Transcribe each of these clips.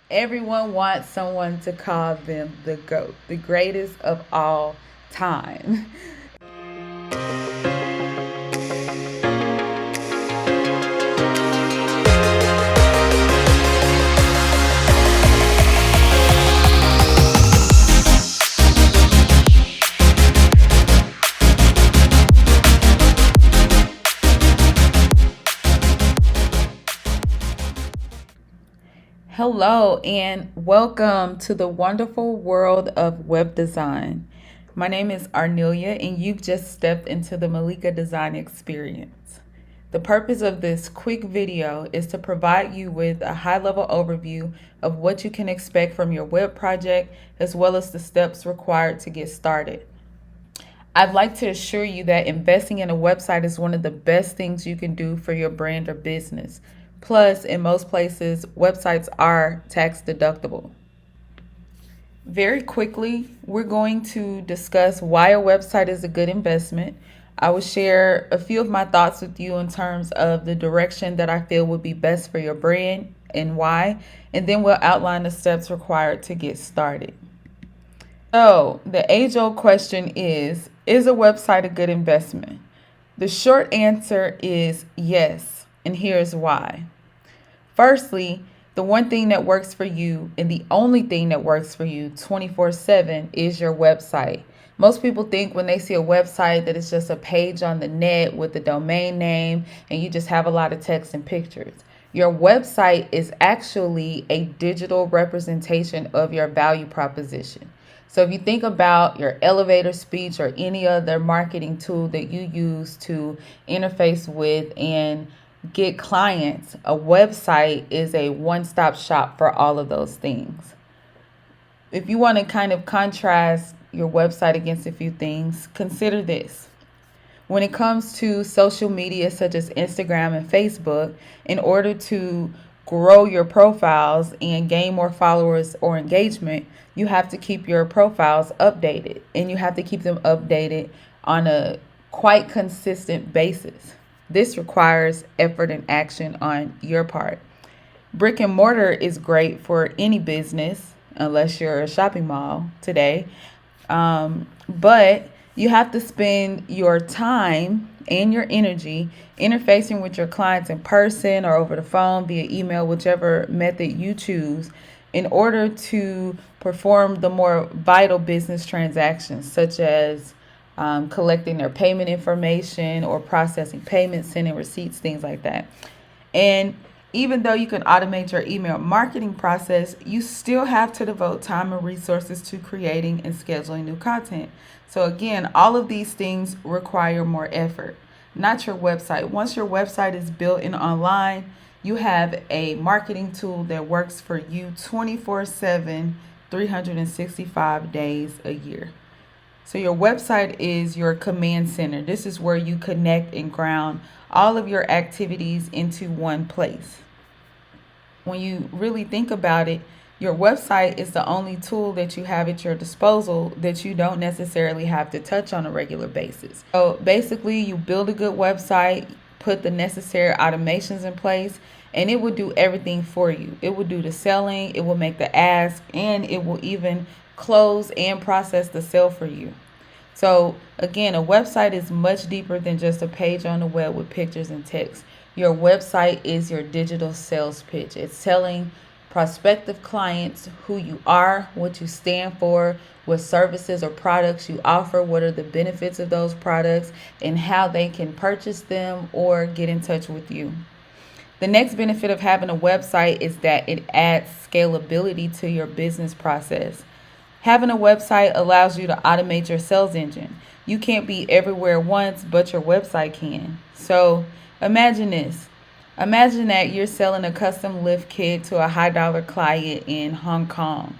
Everyone wants someone to call them the GOAT, the greatest of all time. Hello, and welcome to the wonderful world of web design. My name is Arnelia, and you've just stepped into the Malika Design Experience. The purpose of this quick video is to provide you with a high-level overview of what you can expect from your web project, as well as the steps required to get started. I'd like to assure you that investing in a website is one of the best things you can do for your brand or business. Plus, in most places, websites are tax deductible. Very quickly, we're going to discuss why a website is a good investment. I will share a few of my thoughts with you in terms of the direction that I feel would be best for your brand and why, and then we'll outline the steps required to get started. So, the age-old question is a website a good investment? The short answer is yes, and here's why. Firstly, the one thing that works for you and the only thing that works for you 24/7 is your website. Most people think when they see a website that it's just a page on the net with a domain name and you just have a lot of text and pictures. Your website is actually a digital representation of your value proposition. So if you think about your elevator speech or any other marketing tool that you use to interface with and get clients, a website is a one-stop shop for all of those things. If you want to kind of contrast your website against a few things, consider this. When it comes to social media such as Instagram and Facebook, in order to grow your profiles and gain more followers or engagement, you have to keep your profiles updated, and you have to keep them updated on a quite consistent basis. This requires effort and action on your part. Brick and mortar is great for any business, unless you're a shopping mall today. But you have to spend your time and your energy interfacing with your clients in person or over the phone, via email, whichever method you choose, in order to perform the more vital business transactions, such as collecting their payment information or processing payments, sending receipts, things like that. And even though you can automate your email marketing process, you still have to devote time and resources to creating and scheduling new content. So again, all of these things require more effort, not your website. Once your website is built and online, you have a marketing tool that works for you 24/7, 365 days a year. So your website is your command center. This is where you connect and ground all of your activities into one place. When you really think about it, your website is the only tool that you have at your disposal that you don't necessarily have to touch on a regular basis. So basically, you build a good website, put the necessary automations in place, and it will do everything for you. It will do the selling, it will make the ask, and it will even close and process the sale for you. So again, a website is much deeper than just a page on the web with pictures and text. Your website is your digital sales pitch. It's telling prospective clients who you are, what you stand for, what services or products you offer, what are the benefits of those products, and how they can purchase them or get in touch with you. The next benefit of having a website is that it adds scalability to your business process. Having a website allows you to automate your sales engine. You can't be everywhere once, but your website can. So imagine this. Imagine that you're selling a custom lift kit to a high dollar client in Hong Kong.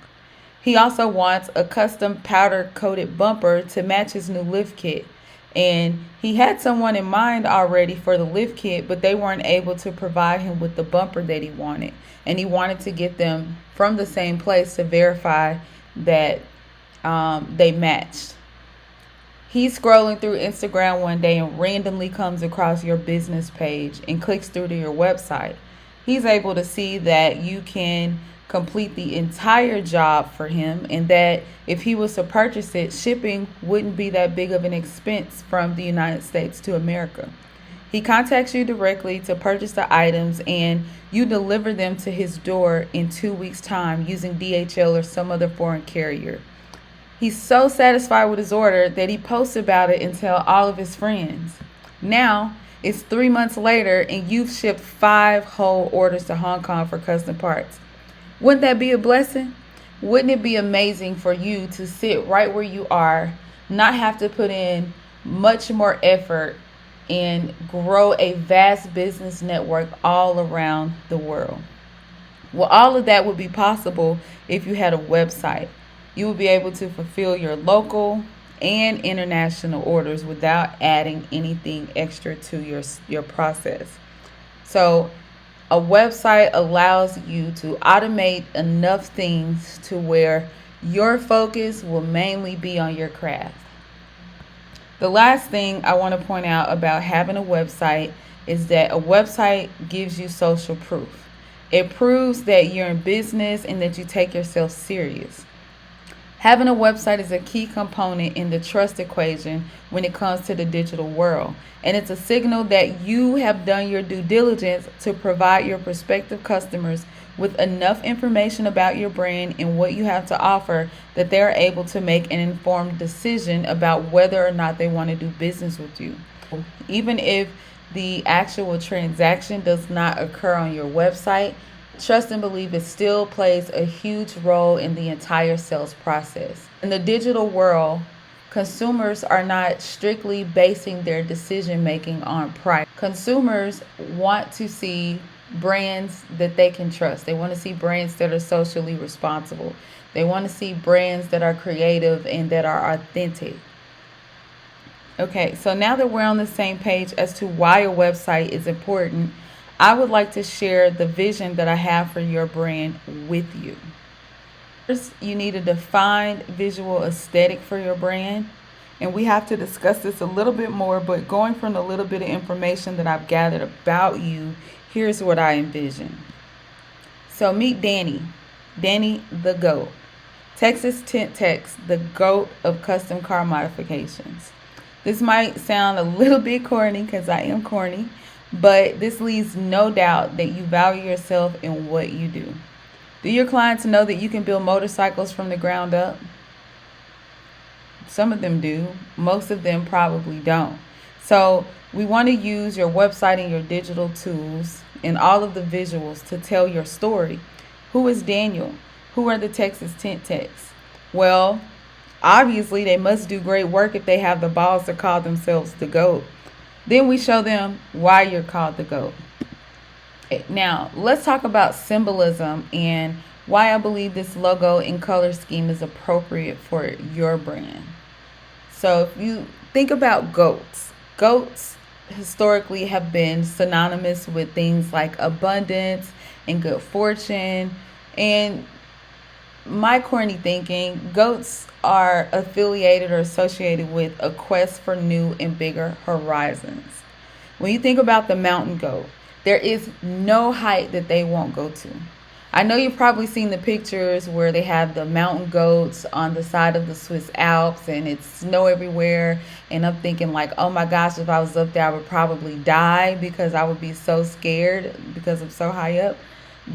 He also wants a custom powder coated bumper to match his new lift kit. And he had someone in mind already for the lift kit, but they weren't able to provide him with the bumper that he wanted. And he wanted to get them from the same place to verify that they matched. He's scrolling through Instagram one day and randomly comes across your business page and clicks through to your website. He's able to see that you can complete the entire job for him, and that if he was to purchase it, shipping wouldn't be that big of an expense from the United States to America. He contacts you directly to purchase the items, and you deliver them to his door in 2 weeks' time using DHL or some other foreign carrier. He's so satisfied with his order that he posts about it and tells all of his friends. Now, it's 3 months later, and you've shipped 5 whole orders to Hong Kong for custom parts. Wouldn't that be a blessing? Wouldn't it be amazing for you to sit right where you are, not have to put in much more effort, and grow a vast business network all around the world? Well, all of that would be possible if you had a website. You would be able to fulfill your local and international orders without adding anything extra to your process. So a website allows you to automate enough things to where your focus will mainly be on your craft. The last thing I want to point out about having a website is that a website gives you social proof. It proves that you're in business and that you take yourself serious. Having a website is a key component in the trust equation when it comes to the digital world. And it's a signal that you have done your due diligence to provide your prospective customers with enough information about your brand and what you have to offer that they're able to make an informed decision about whether or not they want to do business with you. Even if the actual transaction does not occur on your website, trust and believe it still plays a huge role in the entire sales process. In the digital world, consumers are not strictly basing their decision making on price. Consumers want to see brands that they can trust. They want to see brands that are socially responsible. They want to see brands that are creative and that are authentic. Okay, so now that we're on the same page as to why a website is important, I would like to share the vision that I have for your brand with you. First, you need a defined visual aesthetic for your brand. And we have to discuss this a little bit more, but going from the little bit of information that I've gathered about you, here's what I envision. So meet Danny. Danny the GOAT. Texas Tint Techs, the GOAT of custom car modifications. This might sound a little bit corny because I am corny, but this leaves no doubt that you value yourself in what you do. Do your clients know that you can build motorcycles from the ground up? Some of them do. Most of them probably don't. So we want to use your website and your digital tools and all of the visuals to tell your story. Who is Daniel? Who are the Texas Tint Techs? Well, obviously they must do great work if they have the balls to call themselves the GOAT. Then we show them why you're called the GOAT. Now, let's talk about symbolism and why I believe this logo and color scheme is appropriate for your brand. So if you think about goats, goats historically have been synonymous with things like abundance and good fortune. And my corny thinking, goats are affiliated or associated with a quest for new and bigger horizons. When you think about the mountain goat, there is no height that they won't go to. I know you've probably seen the pictures where they have the mountain goats on the side of the Swiss Alps and it's snow everywhere. And I'm thinking like, oh my gosh, if I was up there, I would probably die because I would be so scared because I'm so high up.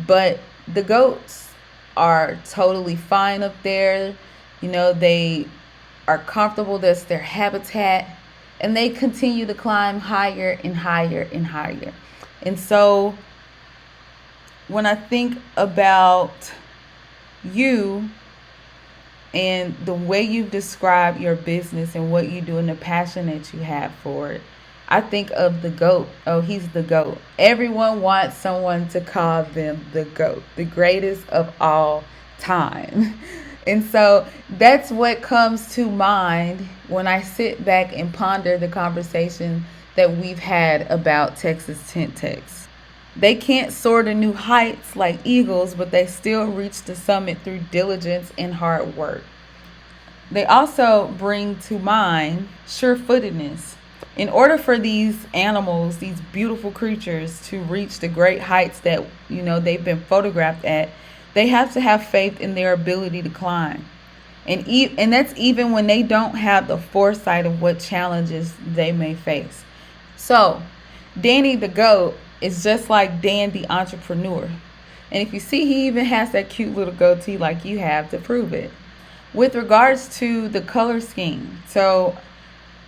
But the goats are totally fine up there. You know, they are comfortable. That's their habitat. And they continue to climb higher and higher and higher. And so when I think about you and the way you've described your business and what you do and the passion that you have for it, I think of the GOAT. Oh, he's the GOAT. Everyone wants someone to call them the GOAT, the greatest of all time. And so that's what comes to mind when I sit back and ponder the conversation that we've had about Texas Tint Techs. They can't soar to new heights like eagles, but they still reach the summit through diligence and hard work. They also bring to mind sure-footedness. In order for these animals, these beautiful creatures, to reach the great heights that, they've been photographed at, They have to have faith in their ability to climb. And that's even when they don't have the foresight of what challenges they may face. So, Danny the goat is just like Dan the entrepreneur. And if you see, he even has that cute little goatee like you have to prove it. With regards to the color scheme, so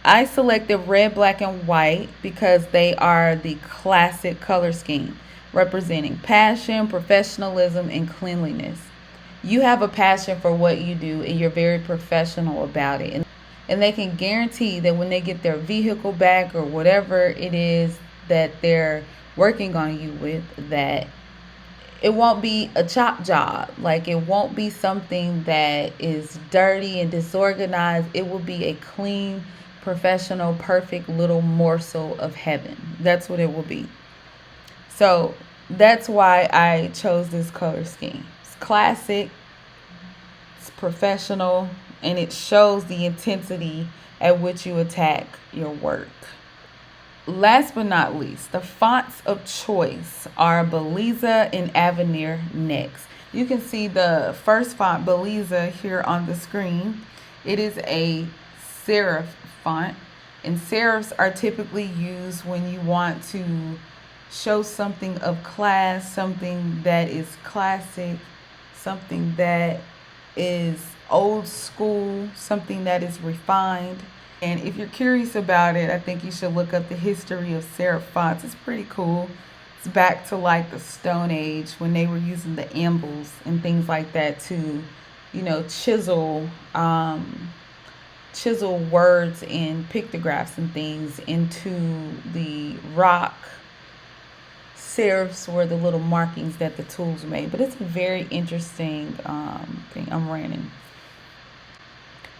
I selected red, black, and white because they are the classic color scheme, representing passion, professionalism, and cleanliness. You have a passion for what you do and you're very professional about it. And they can guarantee that when they get their vehicle back or whatever it is that they're working on you with, that it won't be a chop job. Like, it won't be something that is dirty and disorganized. It will be a clean, professional, perfect little morsel of heaven. That's what it will be. So that's why I chose this color scheme. It's classic, it's professional, and it shows the intensity at which you attack your work. Last but not least, the fonts of choice are Beliza and Avenir next. You can see the first font, Beliza, here on the screen. It is a serif font, and serifs are typically used when you want to show something of class, something that is classic, something that is old school, something that is refined. And if you're curious about it, I think you should look up the history of serif fonts. It's pretty cool. It's back to like the Stone Age when they were using the ambles and things like that to, chisel words and pictographs and things into the rock. Serifs were the little markings that the tools made. But it's a very interesting thing. I'm ranting.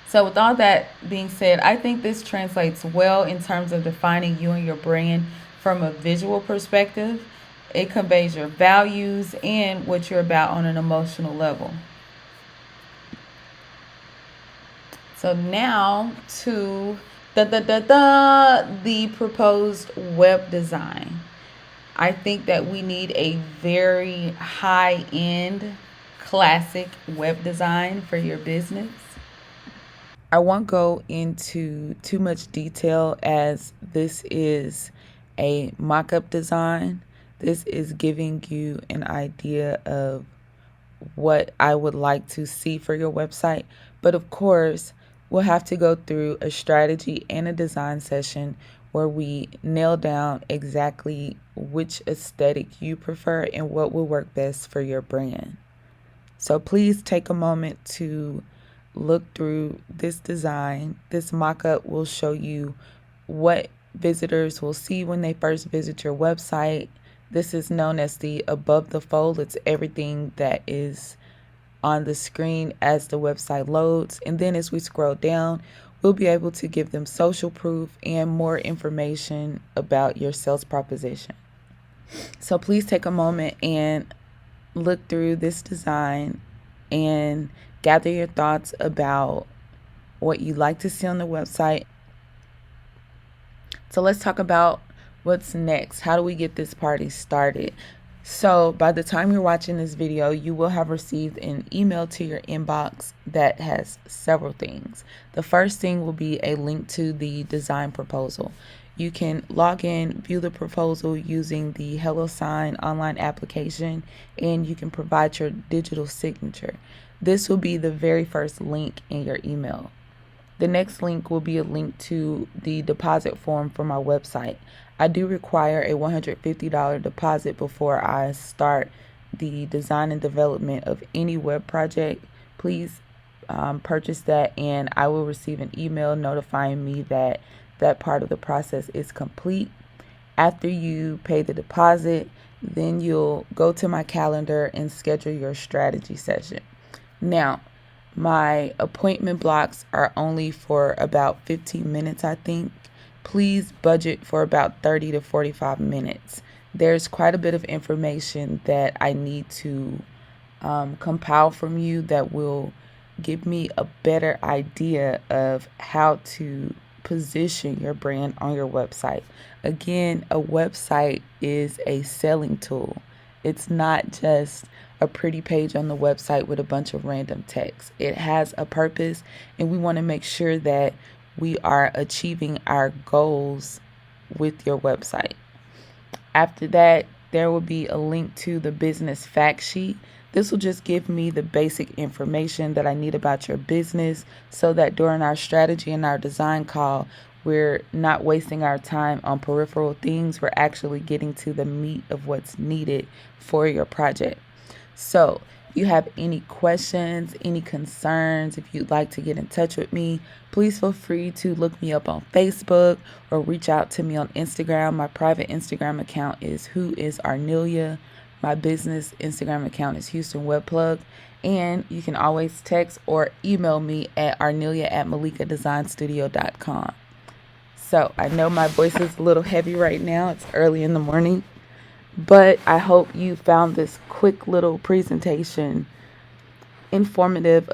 So with all that being said, I think this translates well in terms of defining you and your brand from a visual perspective. It conveys your values and what you're about on an emotional level. So now to the proposed web design. I think that we need a very high-end classic web design for your business. I won't go into too much detail as this is a mock-up design. This is giving you an idea of what I would like to see for your website. But of course, we'll have to go through a strategy and a design session where we nail down exactly which aesthetic you prefer and what will work best for your brand. So please take a moment to look through this design. This mock-up will show you what visitors will see when they first visit your website. This is known as the above the fold. It's everything that is on the screen as the website loads. And then as we scroll down, we'll be able to give them social proof and more information about your sales proposition. So please take a moment and look through this design and gather your thoughts about what you'd like to see on the website. So let's talk about what's next. How do we get this party started? So by the time you're watching this video, you will have received an email to your inbox that has several things. The first thing will be a link to the design proposal. You can log in, view the proposal using the HelloSign online application, and you can provide your digital signature. This will be the very first link in your email. The next link will be a link to the deposit form for my website. I do require a $150 deposit before I start the design and development of any web project. Please purchase that, and I will receive an email notifying me that that part of the process is complete. After you pay the deposit, then you'll go to my calendar and schedule your strategy session. Now, my appointment blocks are only for about 15 minutes, I think. Please budget for about 30 to 45 minutes. There's quite a bit of information that I need to compile from you that will give me a better idea of how to position your brand on your website. Again, a website is a selling tool. It's not just a pretty page on the website with a bunch of random text. It has a purpose, and we want to make sure that we are achieving our goals with your website. After that, there will be a link to the business fact sheet. This will just give me the basic information that I need about your business so that during our strategy and our design call, we're not wasting our time on peripheral things. We're actually getting to the meat of what's needed for your project. So if you have any questions, any concerns, if you'd like to get in touch with me, please feel free to look me up on Facebook or reach out to me on Instagram. My private Instagram account is Who is Arnelia. My business Instagram account is Houston Web Plug. And you can always text or email me at arnelia@malikadesignstudio.com. So I know my voice is a little heavy right now. It's early in the morning. But I hope you found this quick little presentation informative.